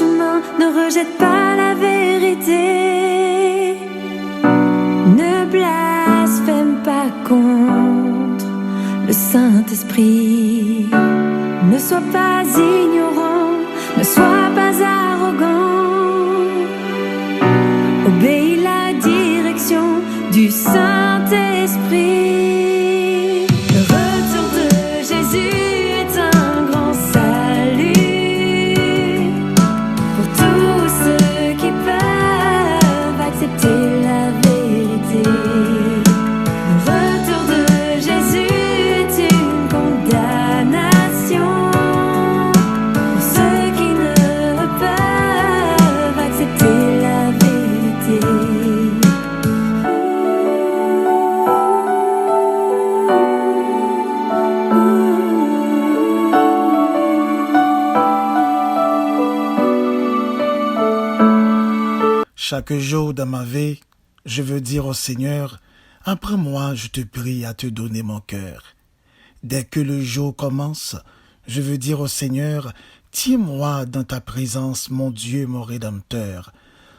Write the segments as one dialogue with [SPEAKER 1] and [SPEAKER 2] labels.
[SPEAKER 1] chemin, ne rejette pas la vérité. Ne blasphème pas contre le Saint-Esprit. Ne sois pas ignorant, ne sois pas arrogant. Obéis la direction du Saint-Esprit. Le retour de Jésus est un grand salut pour tous ceux qui peuvent accepter la vérité. Le retour de Jésus est une condamnation pour ceux qui ne peuvent accepter la vérité.
[SPEAKER 2] Chaque jour dans ma vie, je veux dire au Seigneur, apprends-moi, je te prie, à te donner mon cœur. Dès que le jour commence, je veux dire au Seigneur, tiens-moi dans ta présence, mon Dieu, mon Rédempteur.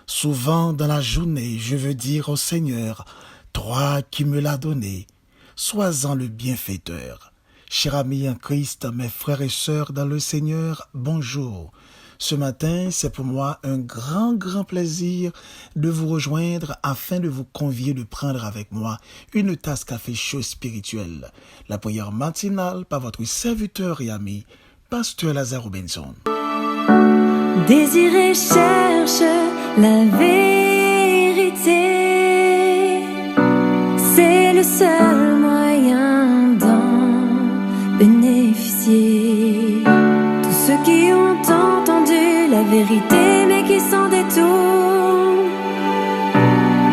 [SPEAKER 2] Souvent dans la journée, je veux dire au Seigneur, toi qui me l'as donné, sois-en le bienfaiteur. Chers amis en Christ, mes frères et sœurs dans le Seigneur, bonjour. Ce matin, c'est pour moi un grand plaisir de vous rejoindre afin de vous convier de prendre avec moi une tasse café chaud spirituel. La prière matinale par votre serviteur et ami, Pasteur Lazare Robinson.
[SPEAKER 1] Désire et cherche la vérité. C'est le seul moyen d'en bénéficier. Tous ceux qui ont entendu la vérité mais qui s'en détournent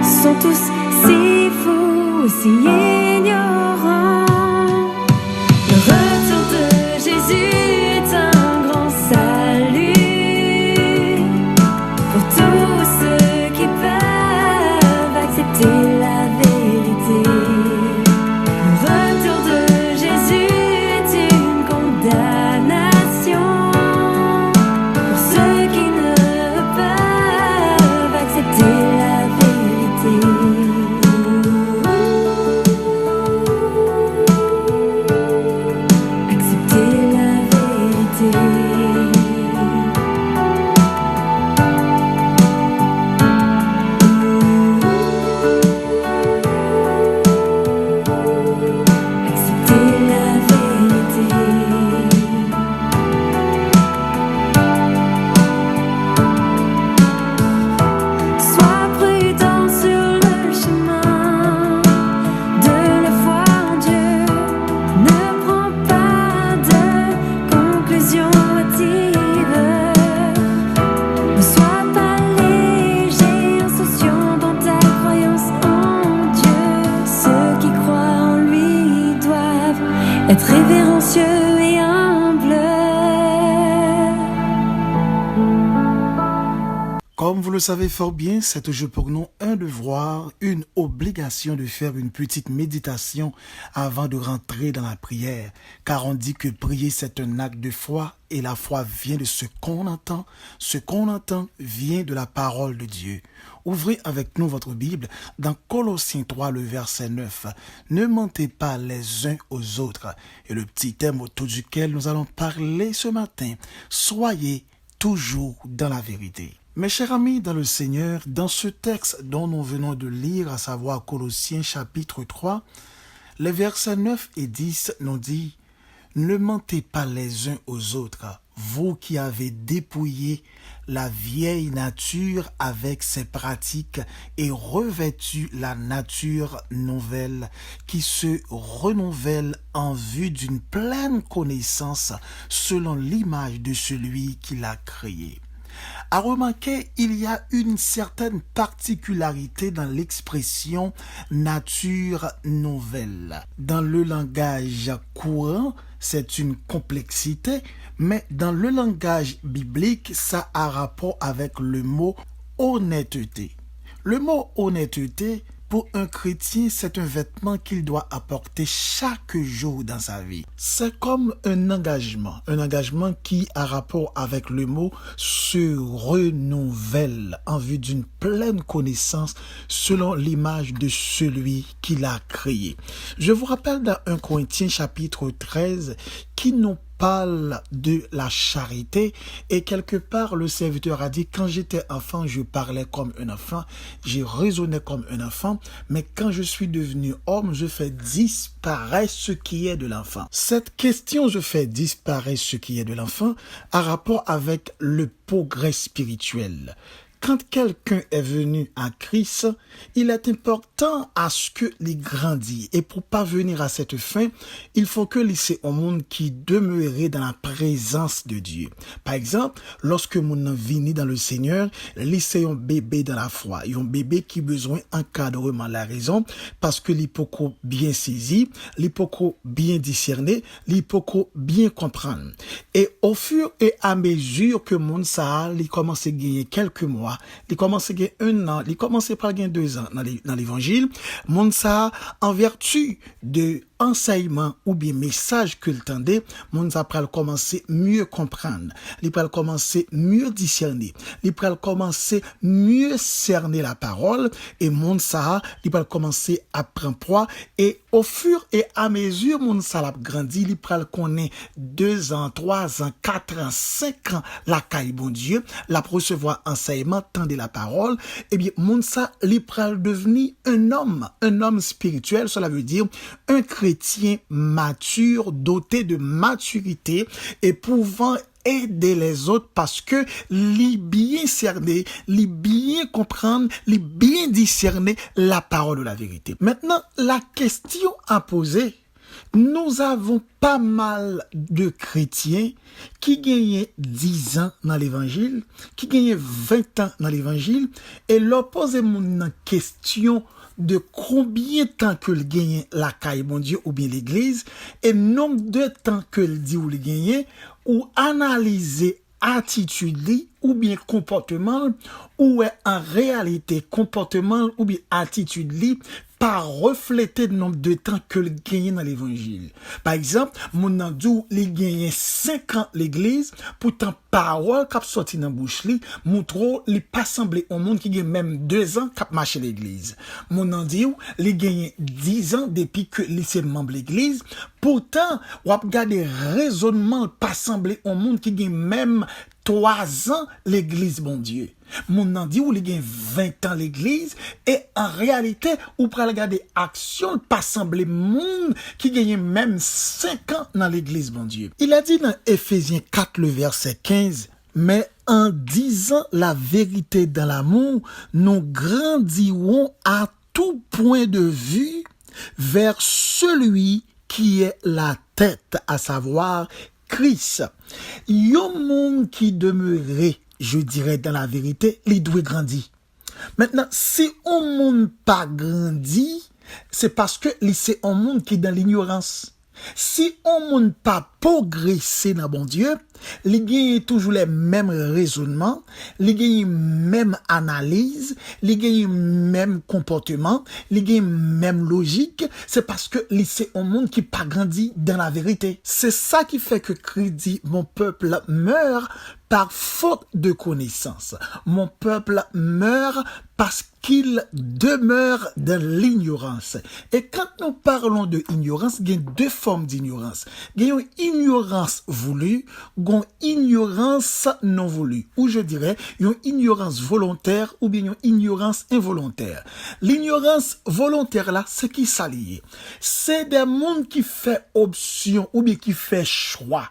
[SPEAKER 1] sont tous si fous, si ignorants. Le retour de Jésus est un grand salut pour tous ceux qui peuvent accepter la vérité. Le retour de Jésus est une condamnation pour ceux qui ne peuvent accepter la vérité. Accepter la vérité. Accepter la vérité. Sois prudent sur le chemin de la foi en Dieu. Ne prends pas de conclusions hâtives. Ne sois pas léger, insouciant dans ta croyance en Dieu. Ceux qui croient en lui doivent être révérencieux et humbles.
[SPEAKER 2] Comme vous le savez fort bien, c'est toujours pour nous un devoir, une obligation de faire une petite méditation avant de rentrer dans la prière. Car on dit que prier c'est un acte de foi et la foi vient de ce qu'on entend. Ce qu'on entend vient de la parole de Dieu. Ouvrez avec nous votre Bible dans Colossiens 3, le verset 9. Ne mentez pas les uns aux autres. Et le petit thème autour duquel nous allons parler ce matin, soyez toujours dans la vérité. Mes chers amis dans le Seigneur, dans ce texte dont nous venons de lire, à savoir Colossiens chapitre 3, les versets 9 et 10 nous dit « Ne mentez pas les uns aux autres, vous qui avez dépouillé la vieille nature avec ses pratiques et revêtu la nature nouvelle qui se renouvelle en vue d'une pleine connaissance selon l'image de celui qui l'a créé. » À remarquer, il y a une certaine particularité dans l'expression nature nouvelle. Dans le langage courant, c'est une complexité, mais dans le langage biblique, ça a rapport avec le mot honnêteté. Le mot honnêteté Pour un chrétien, c'est un vêtement qu'il doit apporter chaque jour dans sa vie. C'est comme un engagement qui a rapport avec le mot se renouvelle en vue d'une pleine connaissance selon l'image de celui qui l'a créé. Je vous rappelle dans 1 Corinthiens chapitre 13 qui nous parle de la charité et quelque part le serviteur a dit quand j'étais enfant je parlais comme un enfant, je raisonnais comme un enfant, mais quand je suis devenu homme je fais disparaître ce qui est de l'enfant. Cette question je fais disparaître ce qui est de l'enfant a rapport avec le progrès spirituel. Quand quelqu'un est venu à Christ, il est important à ce qu'il grandisse. Et pour parvenir à cette fin, il faut que c'est un monde qui demeurait dans la présence de Dieu. Par exemple, lorsque mon vient dans le Seigneur, c'est un bébé dans la foi. Un bébé qui a besoin d'encadrement. La raison, parce que l'hypoco bien saisi, l'hypoco bien discerné, l'hypoco bien comprendre. Et au fur et à mesure que mon ça, il commence à gagner quelques mois, il commence à gagner 1 an, il commence à gagner 2 ans dans l'évangile, mon ça, en vertu de enseignement ou bien message que le tendait, mon ça peut commencer mieux comprendre, il peut commencer mieux discerner, il peut commencer mieux cerner la parole et mon ça, il peut commencer à prendre poids et au fur et à mesure mon ça l'a grandi, il peut connaître 2 ans, 3 ans, 4 ans, 5 ans la caille bon Dieu, la recevoir enseignement, tendre la parole, et bien mon ça, il peut devenir un homme spirituel, cela veut dire un chrétien mature, doté de maturité et pouvant aider les autres parce que les bien cerner, les bien comprendre, les bien discerner la parole de la vérité. Maintenant, la question à poser, nous avons pas mal de chrétiens qui gagnent 10 ans dans l'évangile, qui gagnent 20 ans dans l'évangile, et leur poser une question de combien de temps que le gagne la caille bon Dieu ou bien l'église, et nombre de temps que le dit ou le gagne, ou analyser attitude ou bien comportement, ou est en réalité comportement ou bien attitude par refléter le nombre de temps que le gagne dans l'évangile. Par exemple, mon nandou li gagne 5 ans l'église, pourtant parole qui sorti dans bouche li, montre li pas semblé au monde qui gagne même 2 ans cap marcher l'église. Mon nandou li gagne 10 ans depuis que li c'est membre l'église, pourtant ou a regarder raisonnement pas semblé au monde qui gagne même 3 ans l'église bon Dieu. Mon nan dit ou li gen 20 ans l'église et en réalité ou pral regarder action pas semblé monde qui gagne même 5 ans dans l'église bon Dieu. Il a dit dans Éphésiens 4 le verset 15, mais en disant la vérité dans l'amour, nous grandirons à tout point de vue vers celui qui est la tête, à savoir Christ. Yon monde qui demeurait, je dirais dans la vérité, il doit grandir. Maintenant, si on monde pas grandi, c'est parce que c'est un monde qui est dans l'ignorance. Si on monde pas progresser dans bon Dieu, les gagne toujours les mêmes raisonnements, les gagne même analyse, les gagne même comportement, les gagne même logique, c'est parce que c'est un monde qui pas grandi dans la vérité. C'est ça qui fait que Christ dit mon peuple meurt par faute de connaissance. Mon peuple meurt parce qu'il demeure dans l'ignorance. Et quand nous parlons de ignorance, il y a 2 formes d'ignorance. Il y a une ignorance voulue, une ignorance non voulue. Ou je dirais, une ignorance volontaire ou bien une ignorance involontaire. L'ignorance volontaire là, c'est qui s'allie. C'est des mondes qui fait option ou bien qui fait choix,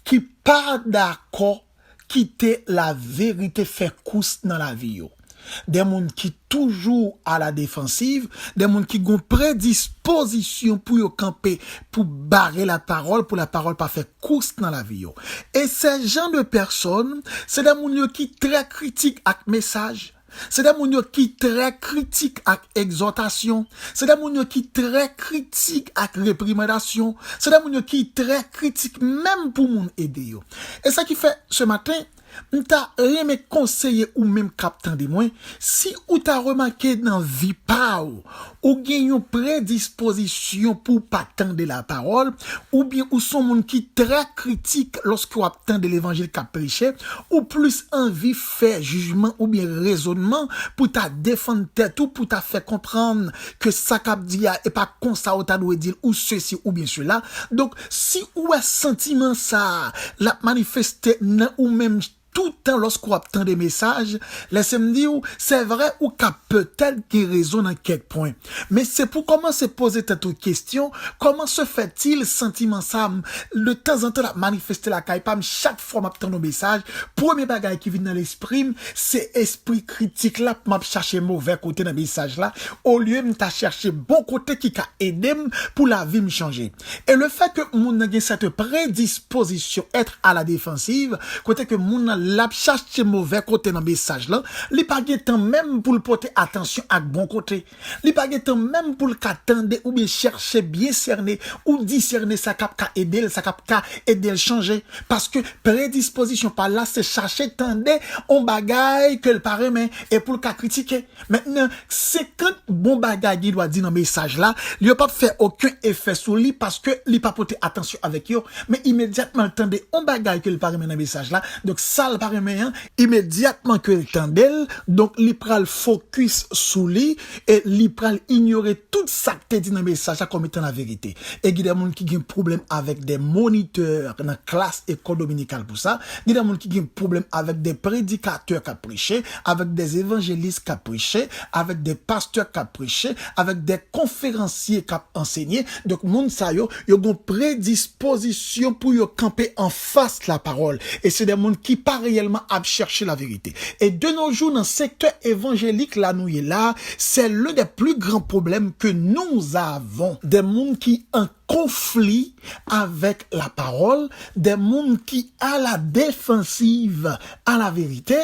[SPEAKER 2] qui pas d'accord quitter la vérité fait course dans la vie. Des gens qui toujours à la défensive, des gens qui ont prédisposition pour y camper, pour barrer la parole, pour la parole pas faire course dans la vie. Et ces gens de personnes, c'est des gens qui très critiques avec message. C'est des gens qui très critiques avec exhortation. C'est des gens qui très critiques avec réprimandation. C'est des gens qui très critiques même pour moun aider. Et ça qui fait ce matin, m'ta remet conseiller ou même captain de moi, si ou t'a remarqué dans vie pa ou gen yon prédisposition pour pas tendre la parole, ou bien ou son monde qui très critique lorsque ou attend de l'évangile qu'a prêché, ou plus envie faire jugement ou bien raisonnement pour ta défendre tête ou pour ta faire comprendre que ça qu'a dit et pas comme ça ou t'a doit dire ou ceci ou bien cela. Donc si ou a sentiment ça la manifester ou même tout le temps lorsqu'on obtient des messages, laissez-moi dire, c'est vrai ou qu'a peut-être qui raison dans quelques points. Mais c'est pour commencer à poser cette question, comment se fait-il sentiment ça, de temps en temps, la manifester la caïpam, chaque fois m'obtient nos messages, premier bagage qui vient dans l'esprit, c'est esprit critique là, m'a chercher mauvais côté dans le message là, au lieu de chercher bon côté qui a aidé pour la vie me changer. Et le fait que mon a cette prédisposition être à la défensive, côté que mon la cherche mauvais côté dans message là, li pa gen temps même pour le porter attention à bon côté. Li pa gen temps même pour le attendre ou bien chercher bien cerner ou discerner ça cap ka aider, ça cap ka aider changer parce que prédisposition par là c'est chercher tendre on bagaille que le paraît mais et pour le cas critiquer. Maintenant, c'est quand bon bagaille il doit dire dans message là, il a pas fait aucun effet sur lui parce que li pas porter attention avec yo, mais immédiatement tendre on bagaille que le paraît dans message là. Donc ça le paraît immédiatement que le temps d'elle, donc li pral focus sur lui et li pral ignorer tout ça que dit dans le message comme étant la vérité. Et il y a des gens qui ont un problème avec des moniteurs dans la classe école dominicale pour ça. Il y a des gens qui ont un problème avec des prédicateurs qui ont prêché, avec des évangélistes qui ont prêché, avec des pasteurs qui ont prêché, avec des conférenciers qui ont enseigné. Donc, moun sa yo ont une prédisposition pour yo camper en face de la parole. Et c'est des gens qui pas réellement à chercher la vérité. Et de nos jours, dans le secteur évangélique, là, nous est là, c'est l'un des plus grands problèmes que nous avons. Des gens qui en conflit avec la parole, des gens qui à la défensive à la vérité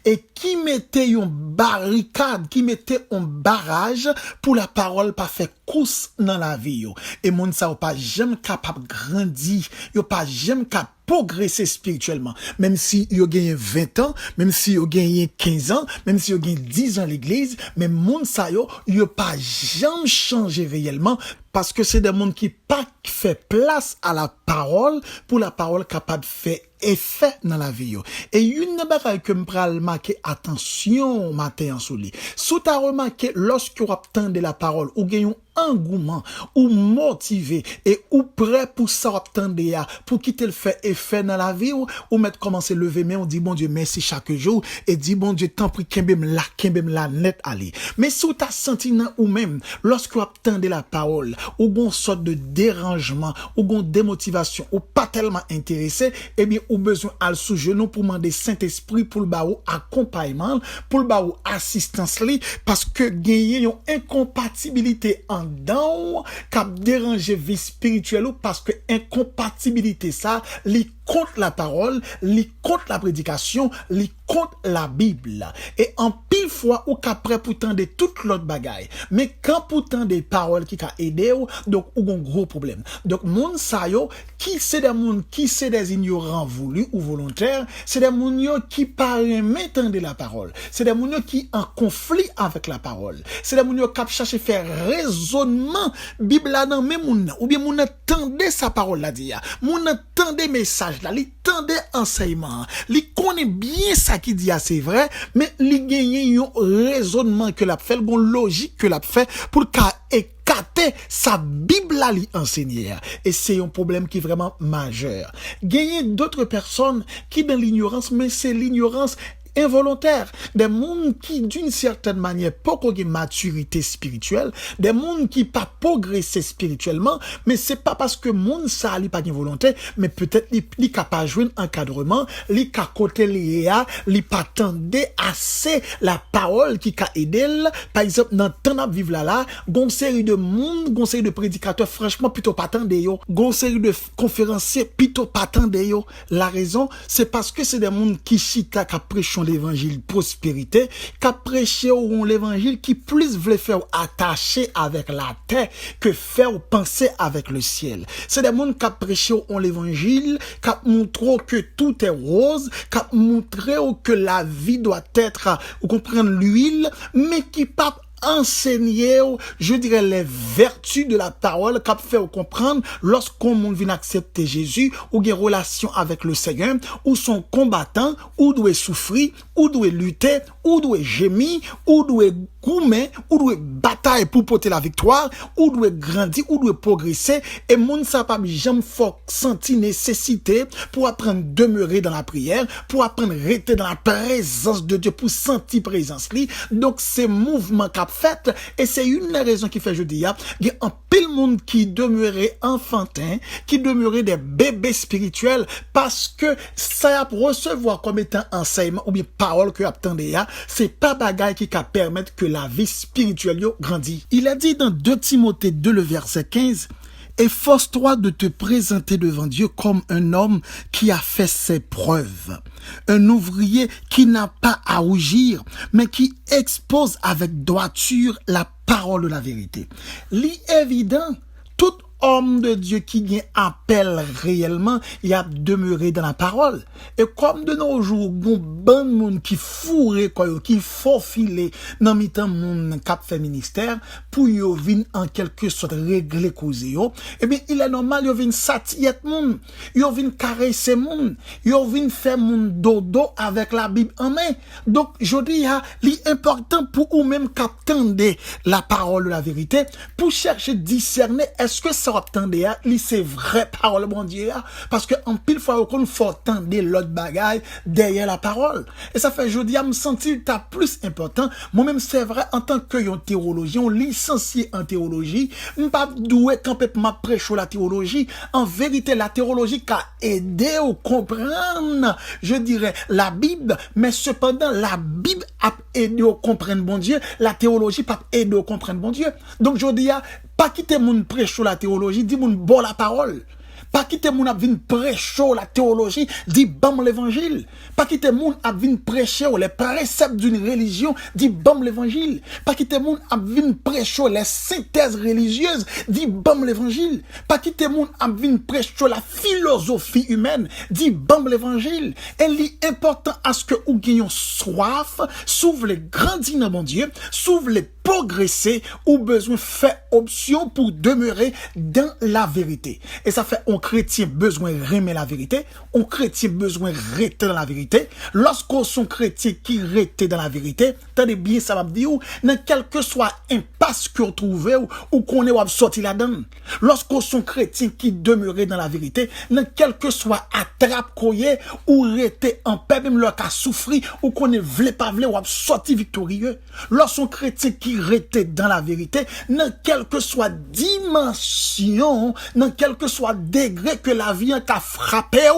[SPEAKER 2] et qui mettaient une barricade, qui mettaient un barrage pour la parole pas faire course dans la vie. Et moun sa ou pas jamais capable grandir, yo pas jamais capable progresser spirituellement, même si yo gagne 20 ans, même si yo gagne 15 ans, même si yo gagne 10 ans l'église, mais moun sa yo pas jamais changer réellement parce que c'est des gens qui pas fait place à la parole pour la parole capable de faire effet dans la vie. Et une bagaille que m'pral marquer attention matin en souli. Sous ta remarqué lorsque vous attendez la parole ou gagnez engouement ou motivé et ou prêt pour ça attendre pour quitter le fait effet dans la vie ou mettre commencer lever mais on dit bon Dieu merci chaque jour et dit bon Dieu tant pis kembem la net aller. Mais sous ta senti ou même lorsque vous attendez la parole ou gon sorte de dérangement ou gon démotivation ou pas tellement intéressé, eh bien ou besoin al sous genou pour demander Saint-Esprit pour le baou accompagnement, pour le baou assistance li parce que gagner une incompatibilité en dedans cap déranger vie spirituelle ou parce que incompatibilité ça li contre la parole, li contre la prédication, li contre la Bible. Et en pile fois ou qu'après pourtant de toute l'autre bagaille. Mais quand pourtant des paroles qui a aidé ou, donc ou un gros problème. Donc moun sa yo qui c'est des moun qui c'est des ignorants voulus ou volontaires, c'est des moun yo qui paraît de la parole. C'est des moun yo qui en conflit avec la parole. C'est des moun yo qui cherche faire raisonnement Bible là dans même moun ou bien moun entendait sa parole là dit. Moun entendait message là, li tendait enseignement, li connaît bien ça qui dit c'est vrai, mais li gagne un raisonnement que l'a fait, une logique que l'a fait pour qu'a écarter sa Bible là li enseigner. Et c'est un problème qui est vraiment majeur. Gagner d'autres personnes qui dans l'ignorance, mais c'est l'ignorance involontaire, des monde qui d'une certaine manière pas de maturité spirituelle, des monde qui pas progresser spirituellement, mais c'est pas parce que monde ça li pas de volonté, mais peut-être li capable joindre encadrement, li ka côté li pas tendé assez la parole qui ka aider. Par exemple dans temps vivre là gon série de monde, gon série de prédicateurs franchement plutôt pas tendé yo, gon série de conférenciers plutôt pas tendé yo. La raison c'est parce que c'est des monde qui chita ka prêche prédication l'évangile prospérité, qu'a prêché ou l'évangile qui plus voulait faire attacher avec la terre que faire penser avec le ciel. C'est des gens qui prêché ou l'évangile, qui montré que tout est rose, qui montré que la vie doit être, ou comprendre l'huile, mais qui pas enseigner, je dirais, les vertus de la parole qu'a fait comprendre lorsqu'on monde vient accepter Jésus ou une relation avec le Seigneur, ou son combattant, ou doit souffrir, ou doit lutter, ou doit gémir, ou doit goumer, ou doit batailler pour porter la victoire, ou doit grandir, ou doit progresser, et moun sa pas jamais fort senti nécessité pour apprendre demeurer dans la prière, pour apprendre rester dans la présence de Dieu, pour sentir présence li. Donc c'est mouvement qu'a fait, et c'est une des raisons qui fait, je dis, il y a un pile monde qui demeurait enfantin, qui demeurait des bébés spirituels, parce que ça a recevoir comme étant enseignement, ou bien parole que attendez, c'est pas bagaille qui va permettre que la vie spirituelle grandit. Il a dit dans 2 Timothée 2, le verset 15, efforce-toi de te présenter devant Dieu comme un homme qui a fait ses preuves. Un ouvrier qui n'a pas à rougir, mais qui expose avec droiture la parole de la vérité. L'évident, tout homme de Dieu qui vient appelle réellement, il a demeuré dans la parole. Et comme de nos jours, bon bon monde qui fourré qui faufilé dans mi-temps monde cap fait ministère pour yo vinn en quelque sorte régler cause yo, eh bien il est normal yo vinn satiller monde, yo vinn caresser monde, yo vinn faire monde dodo avec la Bible en main. Donc je dis l'important pour ou même capter la parole de la vérité pour chercher discerner est-ce que ça attendez c'est vrai parole bon Dieu parce que en pile fois qu'on faut attendre l'autre bagaille derrière la parole et ça fait je dis à me sentir ta plus important moi même c'est vrai en tant que un théologien licencié en théologie pas doué complètement prêcher la théologie en vérité la théologie qui a aidé à comprendre je dirais la Bible mais cependant la Bible a aidé à comprendre bon Dieu la théologie pas aidé à comprendre bon Dieu donc je dis pas quitter moun prêcher la théologie, dit moun bon la parole. Pas quitter moun ap vin prêcher la théologie, dit bam l'évangile. Pas quitter moun ap vin prêcher les préceptes d'une religion, dit bam l'évangile. Pas quitter moun ap vin prêcher les synthèses religieuses, dit bam l'évangile. Pas quitter moun ap vin prêcher la philosophie humaine, dit bam l'évangile. Et l'important à ce que ou gagnons soif, s'ouvre les grandir dans mon Dieu, s'ouvre les progresser ou besoin faire option pour demeurer dans la vérité. Et ça fait un chrétien besoin remettre la vérité, un chrétien besoin rester dans la vérité. Lorsqu'on sont chrétien qui reste dans la vérité, tenez bien ça va me dire dans quel que soit impasse qu'on trouve ou qu'on est sorti là-dedans. Lorsqu'on sont chrétien qui demeurait dans la vérité, dans quel que soit attrape koye ou rester en paix même leur cas souffrir ou qu'on ne voulait pas ou sorti victorieux. Lorsqu'on chrétien qui reste dans la vérité, dans quelle que soit dimension, dans quel que soit degré que la vie a frappé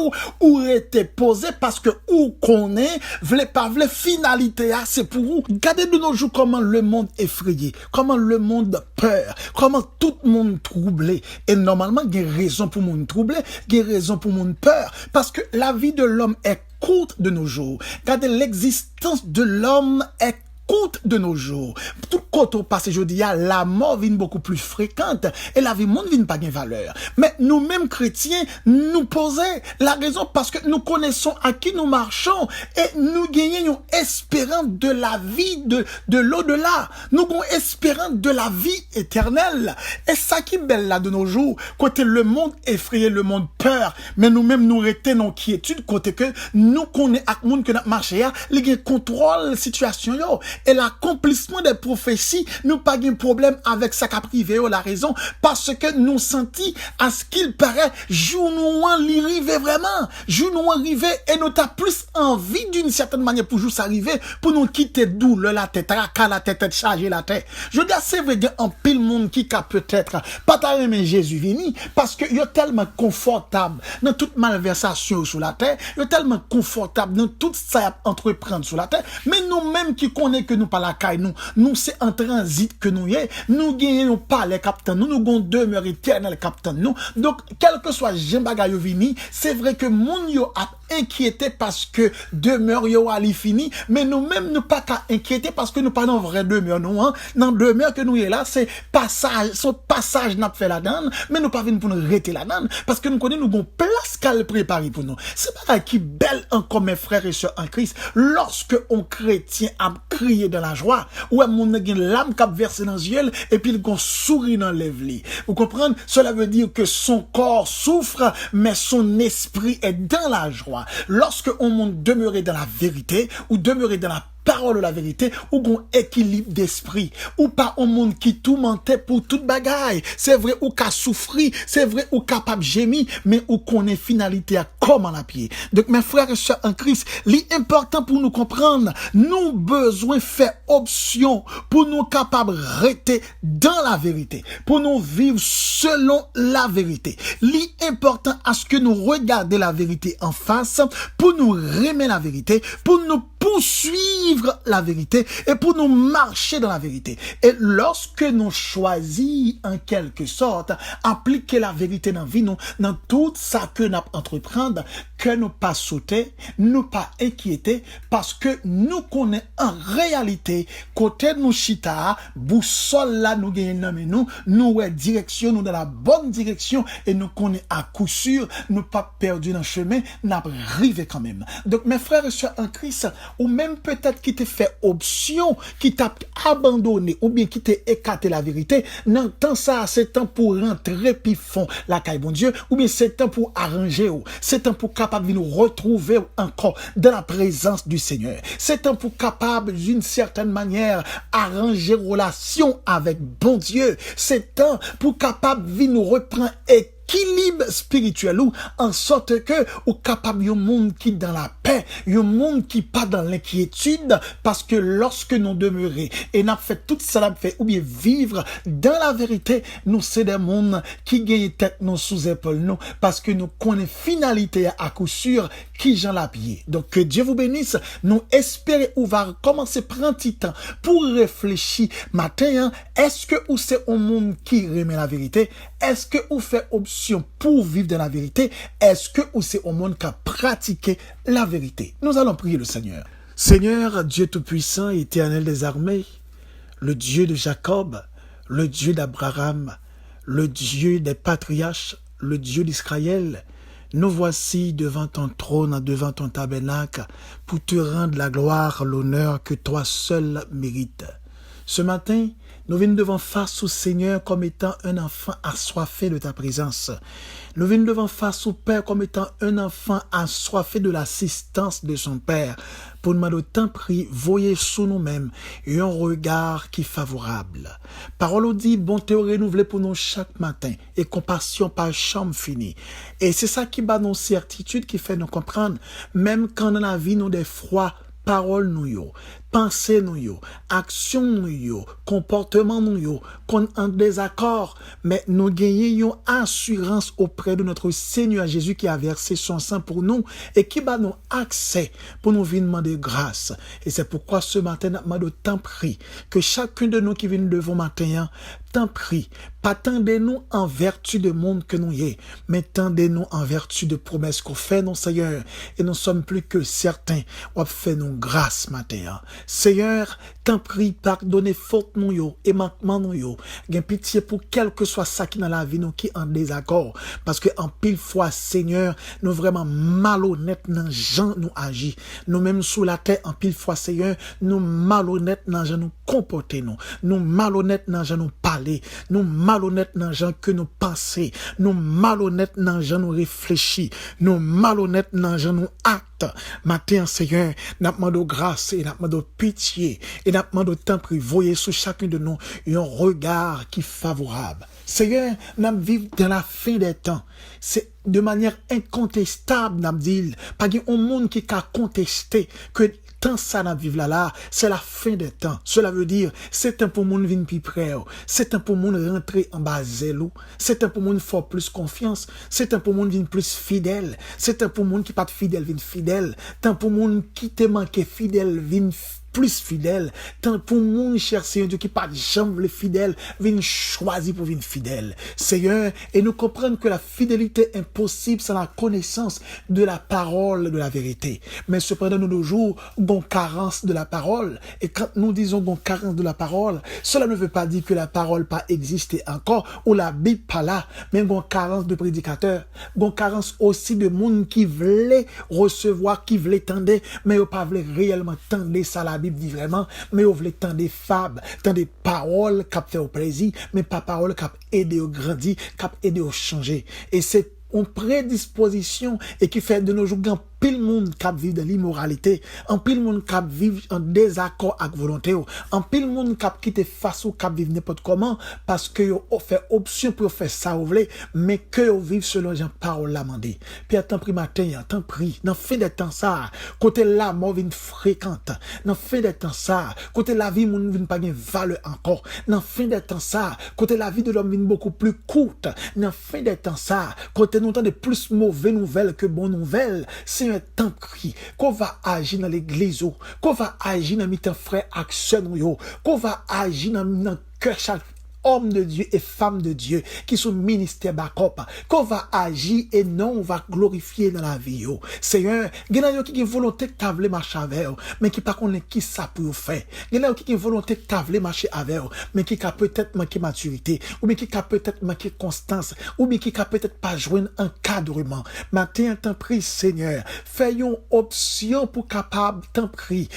[SPEAKER 2] ou été posé parce que ou qu'on est, voulait pas voulait finalité c'est pour vous. Regardez de nos jours comment le monde est effrayé, comment le monde peur, comment tout le monde troublé. Et normalement, il y a raison pour monde troublé, il y a raison pour monde peur parce que la vie de l'homme est courte de nos jours. Regardez l'existence de l'homme est courte de nos jours. Tout côté au passé, je dis, la mort vient beaucoup plus fréquente et la vie monde vient pas de valeur. Mais nous-mêmes chrétiens, nous posons la raison parce que nous connaissons à qui nous marchons et nous gagnons espérance de la vie de l'au-delà. Nous avons espérance de la vie éternelle. Et ça qui est belle là de nos jours, côté le monde effrayé, le monde peur, mais nous-mêmes nous retenons quiétude côté que nous connaissons à monde que notre marché les contrôle situation yo. Et l'accomplissement des prophéties, nous pas de problème avec ça qu'a privé la raison, parce que nous sentis à ce qu'il paraît, jour nous arriver vraiment, jour nous arriver et nous t'as plus envie d'une certaine manière pour juste arriver, pour nous quitter d'où la tête, la tête chargée la tête. Je dis c'est vrai en pile monde qui a peut-être pas aimer Jésus vini, parce que il est tellement confortable dans toute malversation sur la terre, il est tellement confortable dans tout ça entreprendre sur la terre, mais nous-mêmes qui connaissons que nous pas la caille nous c'est en transit que nous y est, nous gagnons pas les capitaines, nous avons demeure éternelle capitaine nous. Donc quel que soit Jean Bagay vini, c'est vrai que mon yo a inquiété parce que demeure yo ali fini, mais nous-mêmes nous pas qu'à inquiéter parce que nous pas dans vraie demeure nous hein. Dans demeure que nous est là, c'est passage, son passage n'a fait la donne, mais nous pas venir pour nous arrêter la donne parce que nous connaissons nous gon place qu'elle préparé pour nous. C'est pas qui belle encore mes frères et sœurs en Christ lorsque on chrétien a crié dans la joie ou a mon gen l'âme qui a versé dans les yeux et puis il gon sourit dans les lèvres. Vous comprenez? Cela veut dire que son corps souffre mais son esprit est dans la joie. Lorsque on monte demeurer dans la vérité ou demeurer dans la parole de la vérité, ou gon équilibre d'esprit, ou pas un monde qui tout mentait pour toute bagaille. C'est vrai ou qu'a souffri, c'est vrai ou capable gémir, mais ou connaît finalité à comment la pied. Donc mes frères et sœurs en Christ, l'important pour nous comprendre, nous besoin faire option pour nous capables rester dans la vérité, pour nous vivre selon la vérité. L'important à ce que nous regardions la vérité en face, pour nous remettre la vérité, pour nous poursuivre la vérité et pour nous marcher dans la vérité. Et lorsque nous choisissons en quelque sorte appliquer la vérité dans la vie, nous, dans tout ça que nous entreprendre, que nous pas sauter, nous pas inquiéter, parce que nous connaissons en réalité, côté nous chita, boussole là nous gagnons nous direction, nous dans la bonne direction et nous connaissons à coup sûr, nous pas perdu dans le chemin, nous arrivé quand même. Donc mes frères et sœurs en Christ, ou même peut-être qui t'a fait option, qui t'a abandonné, ou bien qui t'a écarté la vérité, non, tant ça, c'est temps pour rentrer puis fond la caille bon Dieu, ou bien c'est temps pour arranger, c'est temps pour capable de nous retrouver encore dans la présence du Seigneur. C'est temps pour capable d'une certaine manière arranger relation avec bon Dieu. C'est temps pour capable de nous reprendre équilibre spirituel ou en sorte que ou capable un monde qui dans la paix, un monde qui pas dans l'inquiétude, parce que lorsque nous demeurer et n'a fait tout ça fait ou bien vivre dans la vérité, nous c'est des mondes qui gagnent tête nous sous épaule nous parce que nous connaissons finalité à coup sûr qui Jean la pied. Donc que Dieu vous bénisse. Nous espérons ou va commencer prendre petit temps pour réfléchir matin, est-ce que ou c'est un monde qui remet la vérité? Est-ce que ou fait option pour vivre dans la vérité? Est-ce que ou c'est un monde qui a pratiqué la vérité? Nous allons prier le Seigneur. Seigneur, Dieu Tout-Puissant, Éternel des armées, le Dieu de Jacob, le Dieu d'Abraham, le Dieu des patriarches, le Dieu d'Israël, nous voici devant ton trône, devant ton tabernacle, pour te rendre la gloire, l'honneur que toi seul mérites. Ce matin, nous venons devant face au Seigneur comme étant un enfant assoiffé de ta présence. Nous venons devant face au Père comme étant un enfant assoiffé de l'assistance de son Père. Pour nous demander tant pris, voyez sous nous-mêmes un regard qui est favorable. Parole dit, bonté renouvelée pour nous chaque matin et compassion par chambre finie. Et c'est ça qui bat nos certitudes, qui fait nous comprendre, même quand dans la vie nous des froids, parole nous yo, pensée nous yo, action nous yo, comportement nous yo, qu'on en désaccord, mais nous gagnons assurance auprès de notre Seigneur Jésus qui a versé son sang pour nous et qui va nous accès pour nous venir demander grâce. Et c'est pourquoi ce matin, nous demandons tant pris que chacun de nous qui vient devant matin, tant pris, pas tendez-nous en vertu de monde que nous y est, mais tendez-nous en vertu de promesses qu'on fait, non Seigneur, et nous sommes plus que certains, on fait nous grâce matin. Seigneur, tant pris, pardonnez faute nous yo, et manquement nous yo, gain pitié pour quel que soit ça qui dans la vie nous qui en désaccord, parce que en pile fois, Seigneur, nous vraiment malhonnêtes dans gens nous agit, nous même sous la terre en pile fois, Seigneur, nous malhonnêtes dans gens nous comporter nous malhonnêtes dans gens nous parler, nous malhonnêtes dans gens que nous penser, nous malhonnêtes dans gens nous réfléchir, nous malhonnêtes dans gens nous actes. Matin, Seigneur, nous demandons grâce et nous demandons pitié et nous demandons temps pris, voyez sur chacun de nous un regard qui est favorable. Seigneur, nous vivons dans la fin des temps. C'est de manière incontestable, nous disons, pas qu'il y a un monde qui a contesté que tant ça n'a vivre là, c'est la fin des temps. Cela veut dire, c'est un pour monde venir plus près, c'est un pour monde rentrer en bas zèle, c'est un pour monde faire plus confiance, c'est un pour monde venir plus fidèle, c'est un pour monde qui pas fidèle venir fidèle, tant pour monde qui te manque fidèle venir plus fidèle, tant pour moun, cher Seigneur Dieu, qui pas jamais les fidèles, viennent choisir pour venir fidèle. Seigneur, et nous comprenons que la fidélité est impossible sans la connaissance de la parole de la vérité. Mais cependant, nous, nos jours, avons carence de la parole. Et quand nous disons qu'on carence de la parole, cela ne veut pas dire que la parole pas existé encore, ou la Bible pas là, mais qu'on carence de prédicateurs, qu'on carence aussi de monde qui voulait recevoir, qui voulait tendre, mais ils pas voulait réellement tendre ça, la Bible dit vraiment, mais ils voulaient tendre des fables, tendre des paroles qui fait au plaisir, mais pas paroles qui aider au grandir, qui aider au changer. Et c'est une prédisposition et qui fait de nos jours un pile monde qui vit de l'immoralité, en pile monde qui vit en désaccord avec volonté, en pile monde qui quitte face ou qui vit n'importe comment parce que yo fait option pour faire ça ou voulez, mais que yo vivent selon Jean parole la mandé. Puis attends pris matin, attends pris, dans fin de temps ça, côté la mort vient fréquente, dans fin de temps ça, côté la vie moun vient pas gain valeur encore, dans fin de temps ça, côté la vie de l'homme vient beaucoup plus courte, dans fin de temps ça, côté nous entend de plus mauvaises nouvelles que bonnes nouvelles, c'est un temps pris qu'on va agir dans l'église, qu'on va agir dans mes frères actions, qu'on va agir dans cœur chaque hommes de Dieu et femmes de Dieu qui sont ministères backup, qu'on va agir et non on va glorifier dans la vie. Seigneur, il y a qui ont volonté de t'avler marcher avec, mais qui pas connaît qui ça pour faire. Il y a qui ont volonté de t'avler marcher avec, mais qui a peut-être manqué maturité, ou bien qui a peut-être manqué constance, ou bien qui a peut-être pas joindre encadrement. Matin, t'en prie, Seigneur, faisons option pour capable, t'en prie,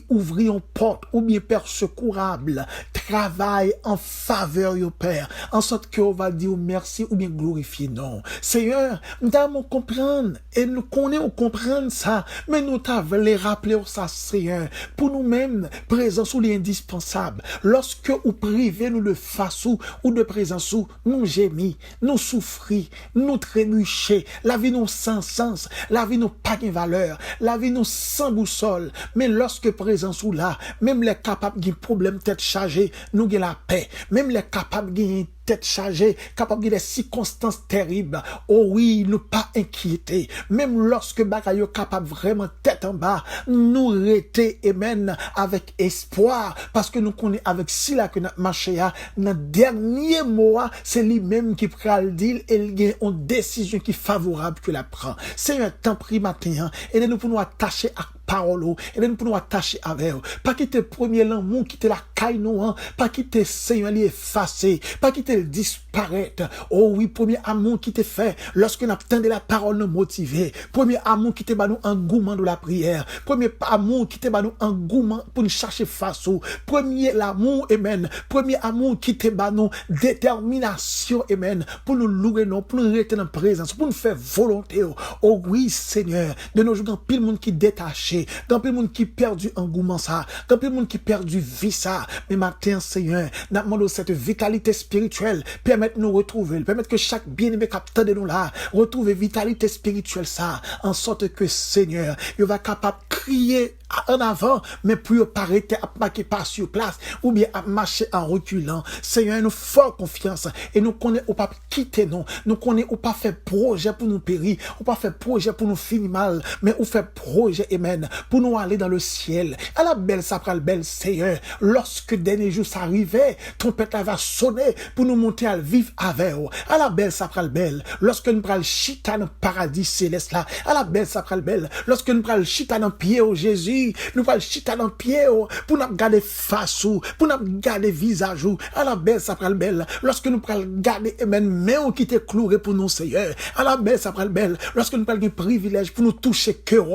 [SPEAKER 2] ouvrir une porte, ou bien Père secourable, travail en faveur au Père, en sorte que on va dire merci ou bien glorifier non. Seigneur, nous devons comprendre et nous connaissons comprendre ça, mais nous devons les rappeler ça, Seigneur, pour nous-mêmes, présence ou l'indispensable. Lorsque vous privez nous de face ou de présence ou nous gémis, nous souffrir, nous trébucher, la vie nous sans sens, la vie nous pas de valeur, la vie nous sans boussole, mais lorsque présence ou là, même les capables de problème tête chargée, nous avons la paix. Même les capables de tête chargée, capables de des circonstances terribles. Oh oui, ne pas inquiéter. Même lorsque bagaille capable vraiment tête en bas, nous rester amen avec espoir parce que nous connaissons avec si là que notre marché a dans dernier mois, c'est lui-même qui prend le deal et il y a une décision qui est favorable que la prend. C'est un temps pris matin et nous pouvons attacher à parole et nous pouvons attacher avec pas quitter premier l'amour quitter la caille nous pas quitter Seigneur li effacer pas quitter le disparaître. Oh oui, premier amour qui te fait lorsque nous attendons la parole nous motiver, premier amour qui te bat nous engouement de la prière, premier amour qui te bat nous engouement pour nous chercher face au premier l'amour amen, premier amour qui te bat nous détermination amen pour nous louer non pour nous rester en présence pour nous faire volonté. Oh oui Seigneur, de nos jours dans pile monde qui détaché, dans pile monde qui perdu engouement ça, dans pile monde qui perdu vie ça, mais matin Seigneur, nous demandons cette vitalité spirituelle, permettre nous retrouver, permettre que chaque bien-aimé capteur de nous là, retrouve vitalité spirituelle ça, en sorte que Seigneur, il va capable crier en avant, mais pour pas arrêter à marquer pas sur place, ou bien à marcher en reculant. Seigneur, nous faisons confiance, et nous connaissons ou pas quitter nous connaissons ou pas faire projet pour nous périr, ou pas faire projet pour nous finir mal, mais ou faire projet, amen, pour nous aller dans le ciel. À la belle, ça prend le bel Seigneur, lorsque dernier jour s'arrivait, trompette va sonner pour nous monter à vivre avec eux. À la belle, ça prend le bel, lorsque nous prenons le chita dans le paradis céleste là, à la belle, ça prend le bel, lorsque nous prenons le chita dans le pied au Jésus, nous allons chita dans le pied pour nous garder face ou pour nous garder visage ou à la belle ça prend le belle lorsque nous allons garder amen mais on qui te cloué pour nous Seigneur à la belle ça prend le belle lorsque nous allons privilège pour nous toucher cœur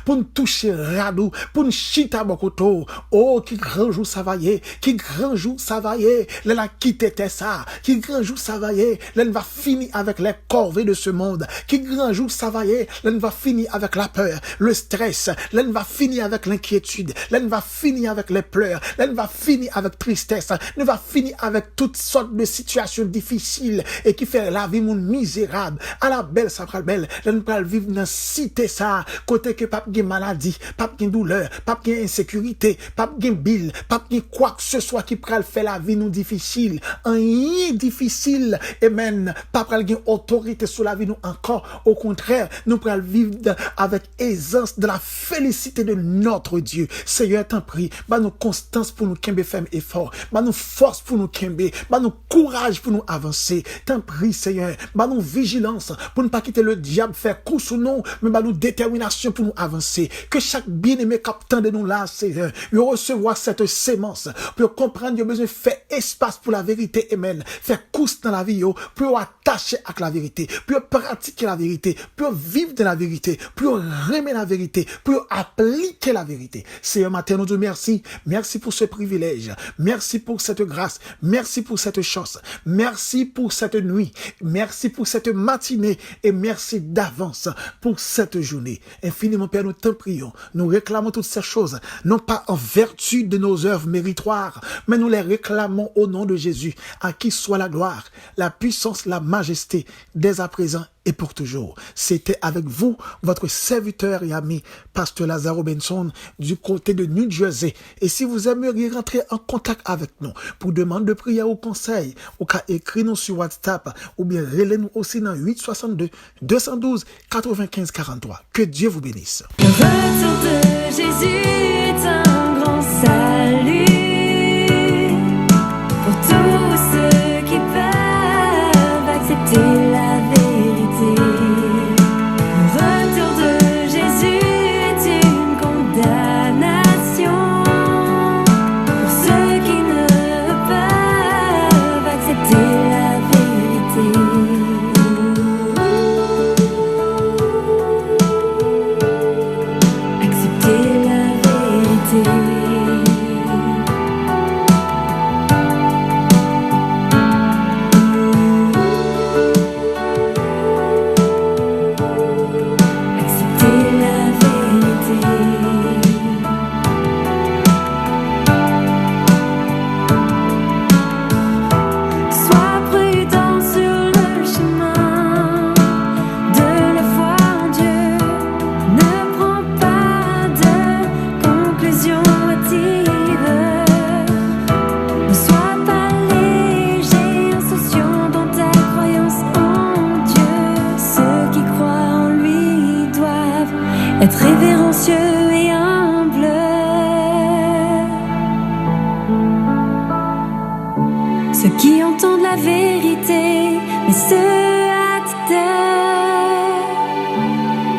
[SPEAKER 2] pour nous toucher radou pour nous chita bokoto. Oh qui grand jour ça va y est, qui grand jour ça va y est, la quitter ça, qui grand jour ça va y est, là va finir avec les corvées de ce monde, qui grand jour ça va y est, là va finir avec la peur, le stress, là va finir avec l'inquiétude, là va finir avec les pleurs, là va finir avec tristesse, là va finir avec toutes sortes de situations difficiles et qui fait la vie monde misérable. À la belle ça prend belle, là nous pas vivre dans cité ça, côté que pas de maladie, pas de douleur, pas de insécurité, pas de bill, pas de quoi que ce soit qui prend faire la vie nous difficile, rien difficile difficile, amen, pas pral gen autorité sur la vie nous encore. Au contraire, nous pral vivre avec aisance de la félicité de notre Dieu. Seigneur, t'en prie, bah nous constance pour nous kembe ferme et fort, bah nous force pour nous kembe, bah nous courage pour nous avancer. T'en prie, Seigneur, bah nous vigilance pour ne pas quitter le diable faire coup sous nous, mais bah nous détermination pour nous avancer. Que chaque bien-aimé captant de nous là, Seigneur, il recevoir cette sémence pour comprendre qu'il a besoin de faire espace pour la vérité, amen. Faire course dans la vie, pour attacher avec la vérité, pour pratiquer la vérité, pour vivre de la vérité, pour remettre la vérité, pour appliquer la vérité. Seigneur, matin, nous te merci. Merci pour ce privilège. Merci pour cette grâce. Merci pour cette chance. Merci pour cette nuit. Merci pour cette matinée. Et merci d'avance pour cette journée. Infiniment, Père, nous t'en prions. Nous réclamons toutes ces choses, non pas en vertu de nos œuvres méritoires, mais nous les réclamons au nom de Jésus, à qui soit la gloire, la puissance, la majesté, dès à présent et pour toujours. C'était avec vous, votre serviteur et ami, Pasteur Lazaro Benson, du côté de New Jersey. Et si vous aimeriez rentrer en contact avec nous, pour demande de prière ou conseil, ou qu'à écrire nous sur WhatsApp, ou bien relais-nous aussi dans 862 212 95 43. Que Dieu vous bénisse.
[SPEAKER 1] Le retour de Jésus est un grand salut pour tous ceux qui peuvent accepter la vérité. Le retour de Jésus est une condamnation pour ceux qui ne peuvent accepter la vérité. Accepter la vérité. Accepter la vérité. Sois prudent sur le chemin de la foi en Dieu. Ne prends pas de conclusion hâtive. Ne sois pas léger, insouciant dans ta croyance en Dieu. Ceux qui croient en lui doivent être révérencieux et humbles. Ceux qui entendent la vérité, mais se hâtent de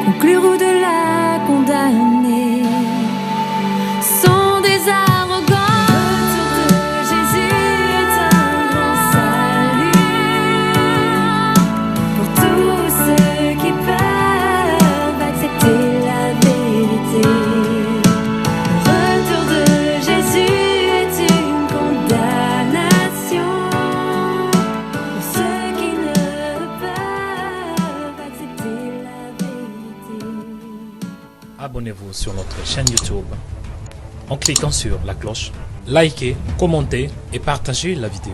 [SPEAKER 1] conclure ou de la condamner, sont des arrogants. Le retour de Jésus est un grand salut pour tous ceux qui peuvent accepter la vérité. Le retour de Jésus est une condamnation pour ceux qui ne peuvent accepter la vérité.
[SPEAKER 3] Abonnez-vous sur notre chaîne YouTube en cliquant sur la cloche, likez, commentez et partagez la vidéo.